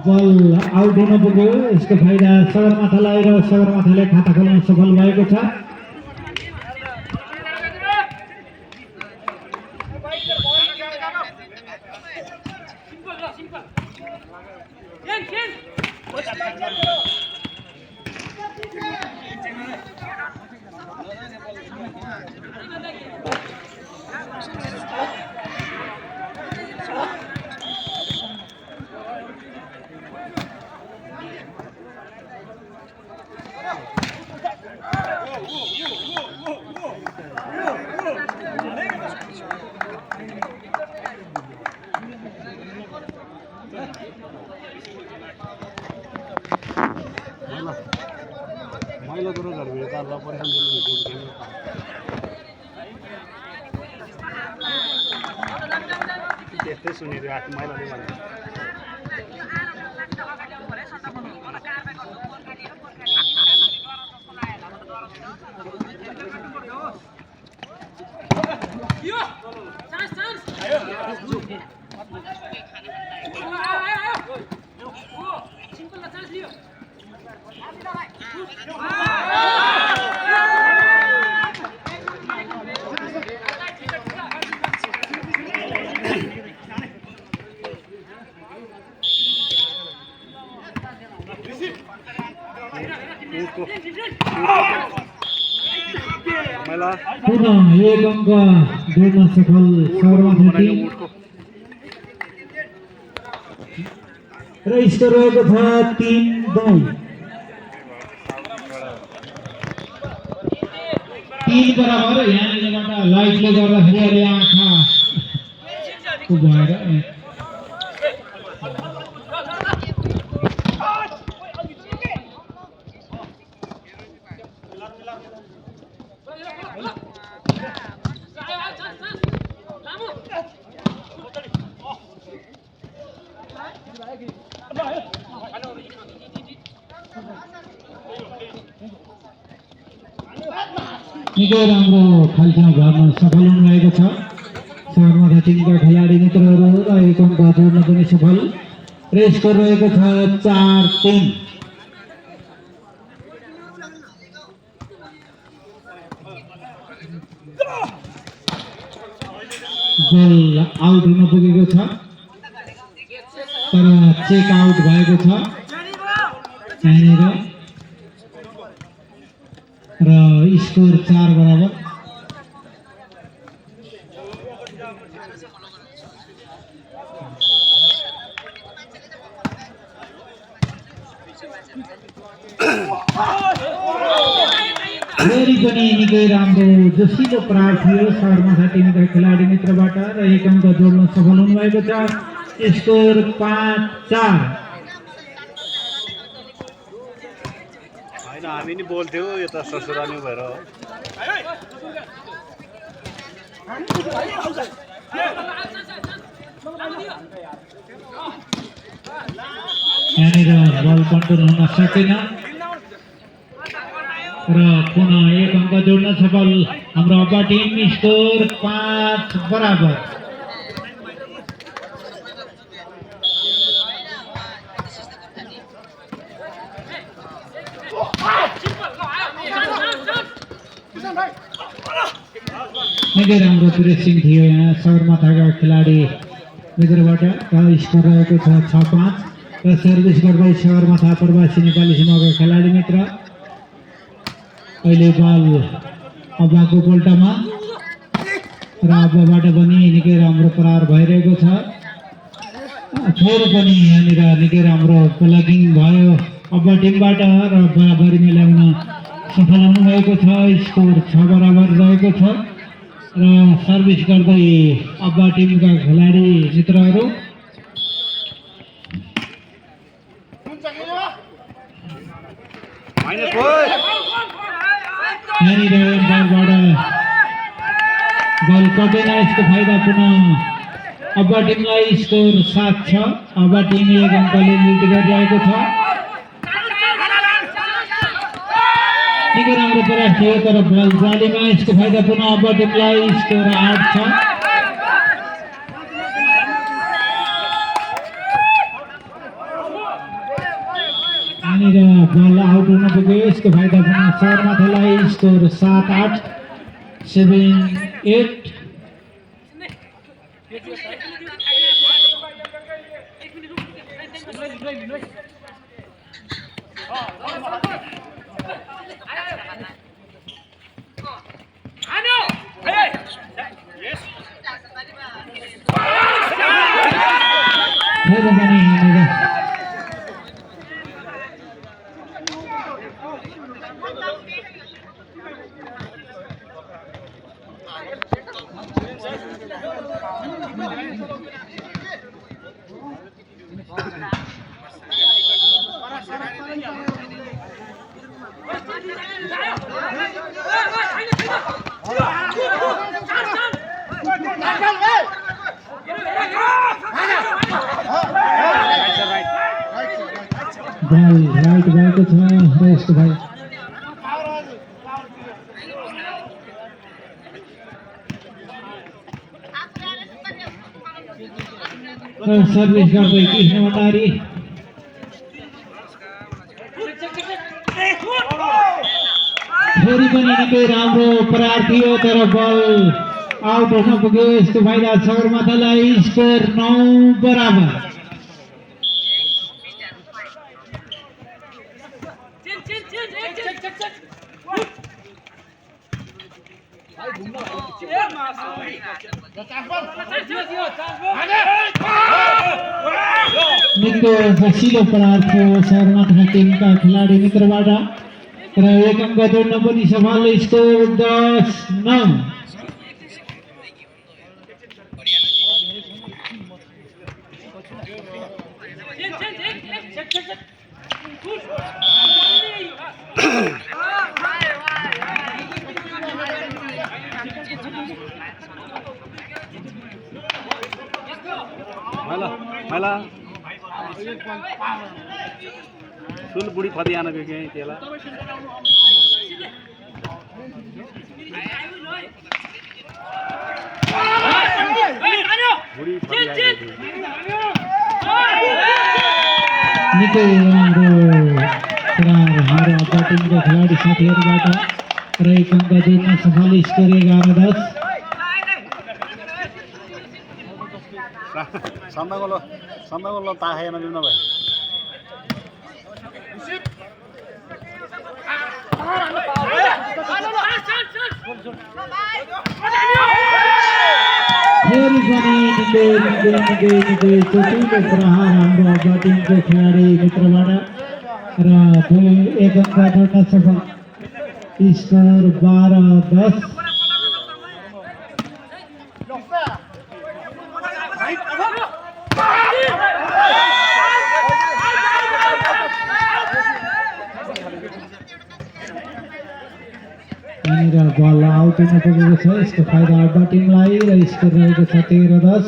बल out हुन पुग्यो। यसको फाइदा सगरमाथालाई र सगरमाथाले खाता खोल्न सफल भएको छ। त्यस्तै सुनेको आठ मैलाले भन्दा पुनः एक अङ्क जोड्न सफल सगरमाथा टिम र स्कोर रहेको छ 3-2। 3 बराबर। यहाँनिरबाट लाइटले गर्दाखेरि अहिले आँखा भएर निकै राम्रो खेलसँग भर्न सफल हुनुभएको छ सगरमाथा टिमका खेलाडी मित्रहरू र एक अङ्क जोड्न पनि सफल र स्कोर रहेको छ 4-3। बल आउट हुन पुगेको छ तर चेक आउट भएको छ यहाँनिर र स्कोर 4 बराबर। फेरि पनि निकै राम्रो जोसिलो प्रहार थियो सगरमाथा टिमका खेलाडी मित्रबाट र एक अङ्क जोड्न सफल हुनुभएको छ। स्कोर 5-4। हामी नि बोल्थ्यौ यो त ससुराली भएर हो। यहाँनिर बल कन्ट्रोल हुन सकेन र पुनः एक अङ्क जोड्न सफल हाम्रो अब्बा टिम। स्कोर 5 बराबर। निकै राम्रो प्रेसिङ थियो यहाँ सगरमाथाका खेलाडी मित्रबाट र स्कोर रहेको छ 6-5 र सर्भिस गर्दै सगरमाथा प्रवासी नेपाली समूहका खेलाडी मित्र। अहिले बल अब्बाको पोल्टामा र अब्बाबाट पनि निकै राम्रो प्रहार भइरहेको छ। फेरि पनि यहाँनिर निकै राम्रो प्लगिङ भयो अब्बा टिमबाट र बराबरीमा ल्याउन सफल हुनुभएको छ। स्कोर 6 बराबर रहेको छ र सर्भिस गर्दै अब्बा टिमका खेलाडी मित्रहरू। यहाँनिर बल कटेन। यसको फाइदा पुनः अब्बा टिमलाई। स्कोर 7-6। अब्बा टिम एक अङ्कले लिड गरिरहेको छ। निकै राम्रो प्रयास थियो तर बल जालीमा। यसको फाइदा पुनः अब्बा टिमलाई। स्कोर 8-6। यहाँनिर बल आउट हुन पुग्यो यसको फाइदा पनि सगरमाथालाई स्कोर 7-8 7-8 फेरि पनि यहाँनिर बल राइट भएको छ र यसको भाइ सर्भिस गर्दै कृष्ण भण्डारी फेरि पनि निकै राम्रो प्रहार थियो तर बल आउट हुन पुग्यो यसको फाइदा सगरमाथालाई स्कोर 9 बराबर निकै हसिलो प्रहार थियो सगरमाथा टिमका खेलाडी मित्रबाट र एक अङ्क जोड्न पनि सफल स्कोर 10-9 मैला सुन बुढी फदी आना के तेला बुढी फदी निकै राम्रो प्रहार हाम्रो ब्याटिङका खेलाडी साथीहरूबाट र एक अङ्क जोड्न सफल स्कोर 11-10 संदागोलो ताहे न दिनु भाइ फेरि पनि निकै चोटिलो प्रहार हाम्रो ब्याटिङको खेलाडी मित्रबाट र एक अङ्क जोड्न सफल स्कोर 12-10 यहाँनिर बल आउट हुन पुगेको छ यसको फाइदा अड्डा टिमलाई र स्कोर रहेको छ 13-10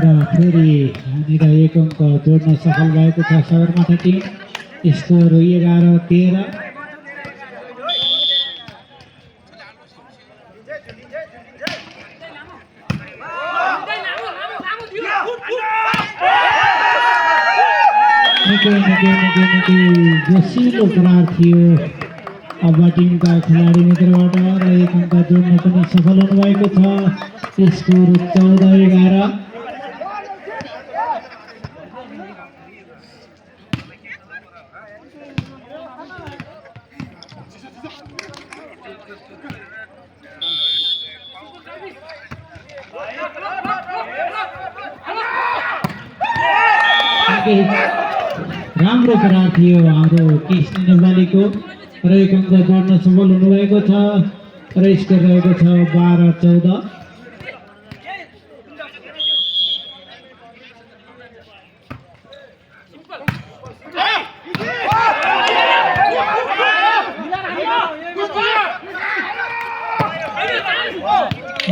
र फेरि यहाँनिर एक अङ्क जोड्न सफल भएको छ सगरमाथा टिम स्कोर 11-13 निकै जोसिलो प्रहार थियो ब्याटिङका खेलाडी मित्रबाट र एक अङ्क जोड्न पनि सफल हुनुभएको छ स्कोर 14-11 राम्रो प्रहार थियो हाम्रो कृष्ण नेपालीको र एक अङ्क जोड्न सफल हुनुभएको छ र स्कोर रहेको छ 12-14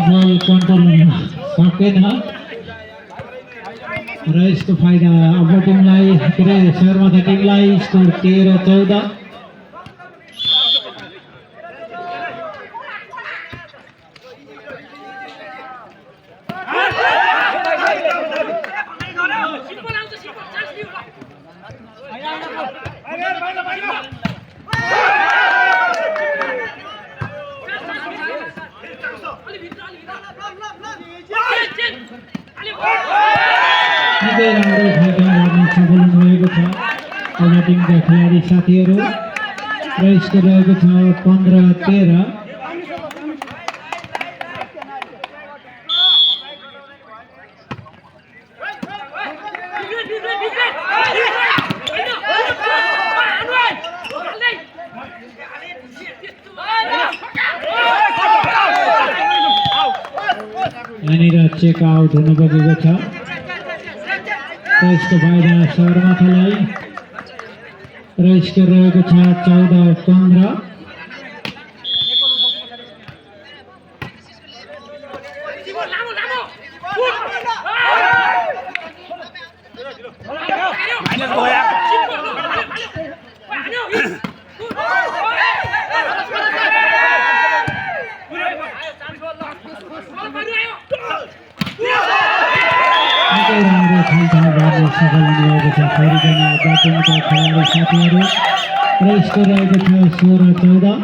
बल कन्ट्रोल हुन सकेन र यसको फाइदा अब टिमलाई सगरमाथा टिमलाई स्कोर 13-14 निकै राम्रो खालका गर्न सफल हुनुभएको छ ब्याटिङका खेलाडी साथीहरू र स्कोर रहेको छ 15-13। यहाँनिर चेक आउट हुन पुगेको छ त्यसको फाइदा सगरमाथालाई र स्कोर रहेको छ 14-15। निकै राम्रो खेलसँग गर्न सफल हुनुभएको छ फेरिकन ब्याटिङका खेलाडी साथीहरू र स्कोर रहेको छ 16-14।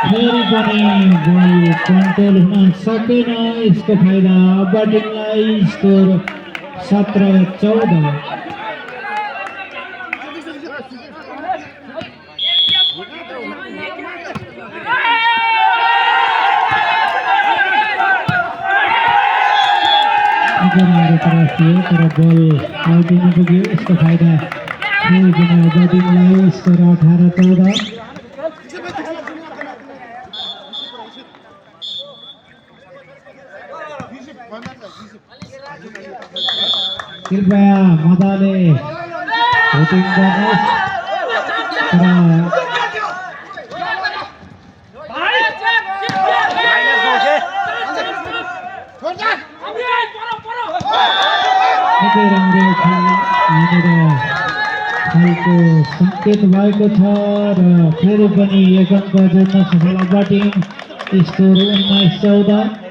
फेरि पनि बल कन्ट्रोल हुन सकेन यसको फाइदा ब्याटिङलाई स्कोर 17-14। राम्रो प्रयास थियो तर बल आउट हुन पुग्यो यसको फाइदा फेरि पनि ब्याटिङलाई स्कोर 18-14। कृपया मजाले भोटिङ गर्नुहोस् निकै राम्रो खेलको सङ्केत भएको छ र फेरि पनि 1 अङ्क जोड्न सफल ब्याटिङ स्कोर 19-14।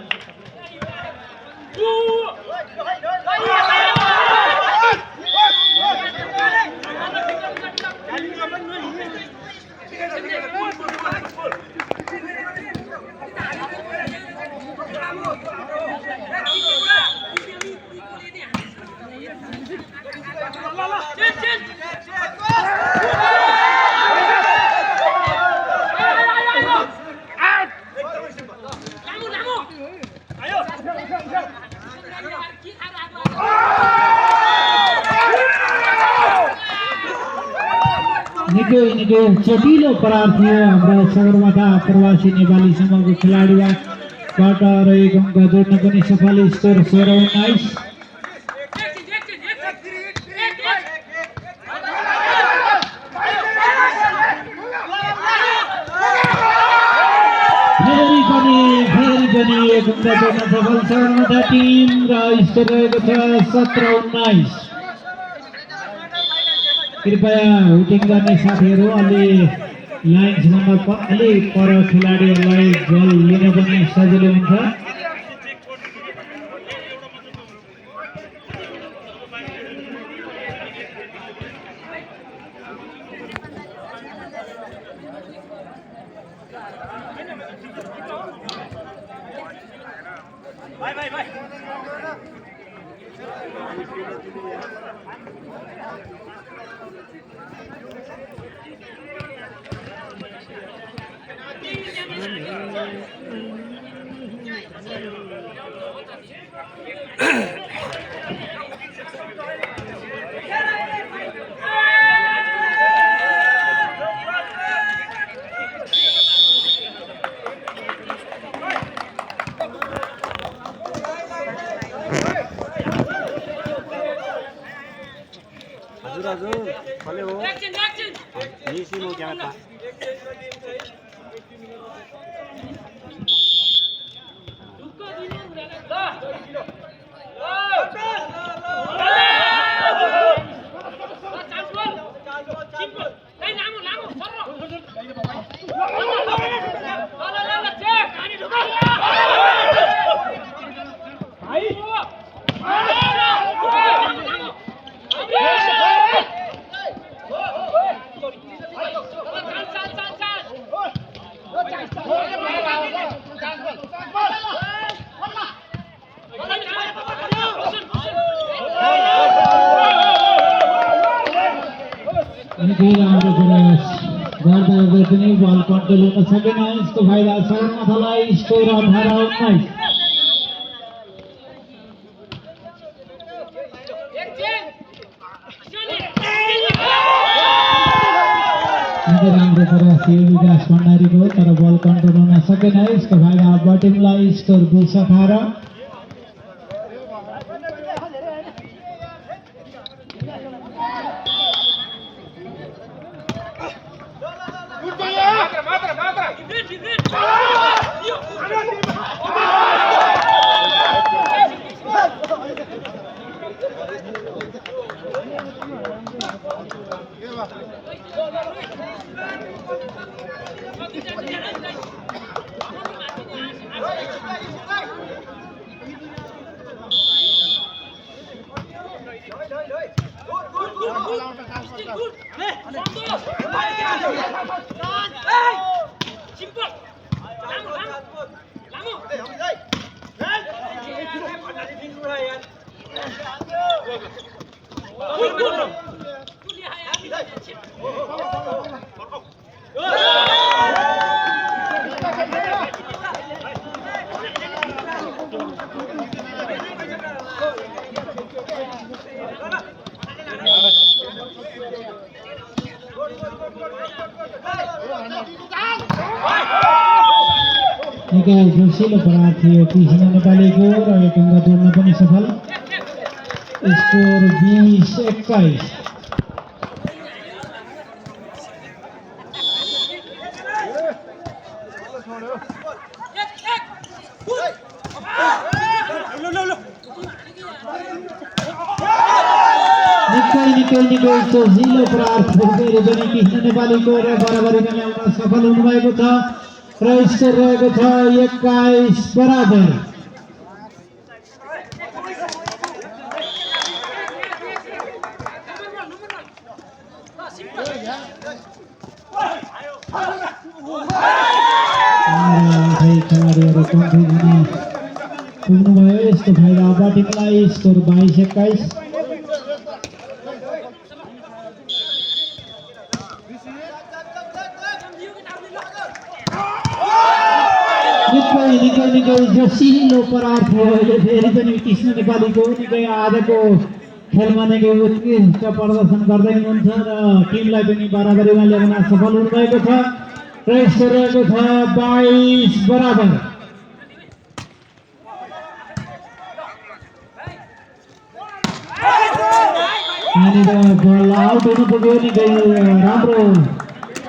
निकै चटिलो प्रहार थियो हाम्रो सगरमाथा प्रवासी नेपाली समूहको खेलाडीबाट र 1 अङ्क जोड्न पनि सफल स्कोर 16-19। फेरि पनि 1 अङ्क जोड्न सफल सगरमाथा टिम र स्कोर रहेको छ 17-19। कृपया हुटिङ गर्ने साथीहरू अलि लाइन्सभन्दा अलि पर खेलाडीहरूलाई बल लिन पनि सजिलो हुन्छ। हजुर भले हो यही हो क्या था निकै राम्रो प्रयास गर्दा गर्दै पनि बल कन्ट्रोल हुन सकेन। यसको फाइदा सगरमाथालाई। स्कोर 18-19। निकै राम्रो प्रयास थियो विकास भण्डारीको, तर बल कन्ट्रोल हुन सकेन। यसको फाइदा अब्बा टिमलाई। स्कोर 20-18। निकै जोसिलो प्रहार थियो कृष्ण नेपालीको र यो ढुङ्गा जोड्न पनि सफल। स्कोर 20-21। निकै जोसिलो प्रहार थियो फेरि पनि कृष्ण नेपालीको र बराबरीमा ल्याउन सफल हुनुभएको छ र स्कोर रहेको छ 21-बराबर। खेलाडीहरू कन्फ्युजनमा पुग्नुभयो। यसको फाइदा अब्बा टिमलाई। स्कोर 22-21। निकै जोसिलो प्रहार थियो। यो फेरि पनि कृष्ण नेपालीको निकै आजको खेलमा निकै उत्कृष्ट प्रदर्शन गर्दै हुनुहुन्छ र टिमलाई पनि बराबरीमा ल्याउन सफल हुनुभएको छ र स्कोर रहेको छ 22-बराबर। यहाँनिर बल आउट हुनु पुग्यो। निकै राम्रो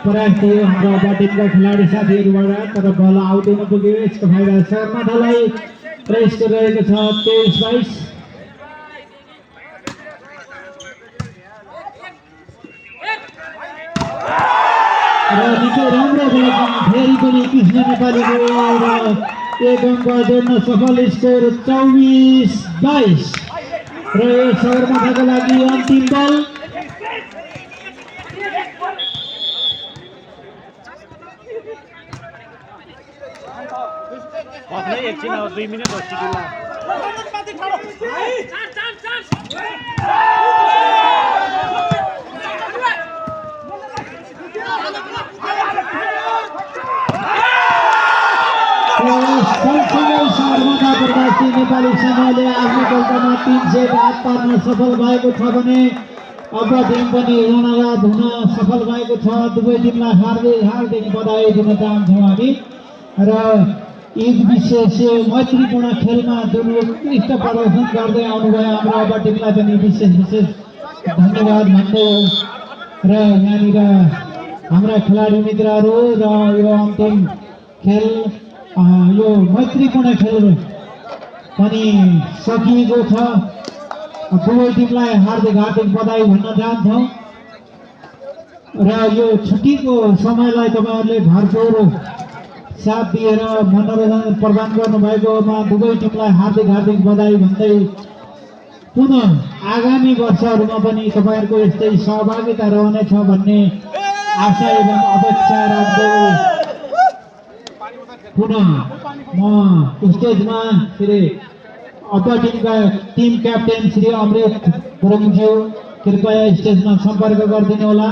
प्रयास थियो हाम्रो अब्बा टिमका खेलाडी साथीहरूबाट, तर बल आउट हुन पुग्यो। यसको फाइदा सगरमाथालाई र स्कोर रहेको छ 23-22। र निकै राम्रो खेलेको फेरि पनि कृष्ण नेपालीको र एक अङ्क जोड्न सफल। स्कोर 24-22 र यो सगरमाथाको लागि अन्तिम बल। एकछिन 2 मिनट बसिदिला। सगरमाथा प्रवासी नेपाली समूहले आफ्नो गोलमा 300 हात पार्न सफल भएको छ भने अब्बा टिम पनि रणराज हुन सफल भएको छ। दुवै टिमलाई हार्दिक बधाई दिन चाहन्छौँ हामी। र ईद विशेष मैत्रीपूर्ण खेलमा जुन उत्कृष्ट प्रदर्शन गर्दै आउनुभयो हाम्रो अब्बा टिमलाई पनि विशेष धन्यवाद भन्दै र यहाँनिर हाम्रा खेलाडी मित्रहरू र यो अन्तिम खेल यो मैत्रीपूर्ण खेल पनि सकिएको छ। दुवै टिमलाई हार्दिक बधाई भन्न चाहन्छौँ र यो छुट्टीको समयलाई तपाईँहरूले भरपूर साथ दिएर मनोरञ्जन प्रदान गर्नुभएकोमा दुवै टिमलाई हार्दिक बधाई भन्दै पुनः आगामी वर्षहरूमा पनि तपाईँहरूको यस्तै सहभागिता रहनेछ भन्ने आशा एवं अपेक्षा राख्दै पुनः म स्टेजमा श्री अब्बा टिमका टिम क्याप्टेन श्री अमृत गुरुङज्यू कृपया स्टेजमा सम्पर्क गरिदिनु होला।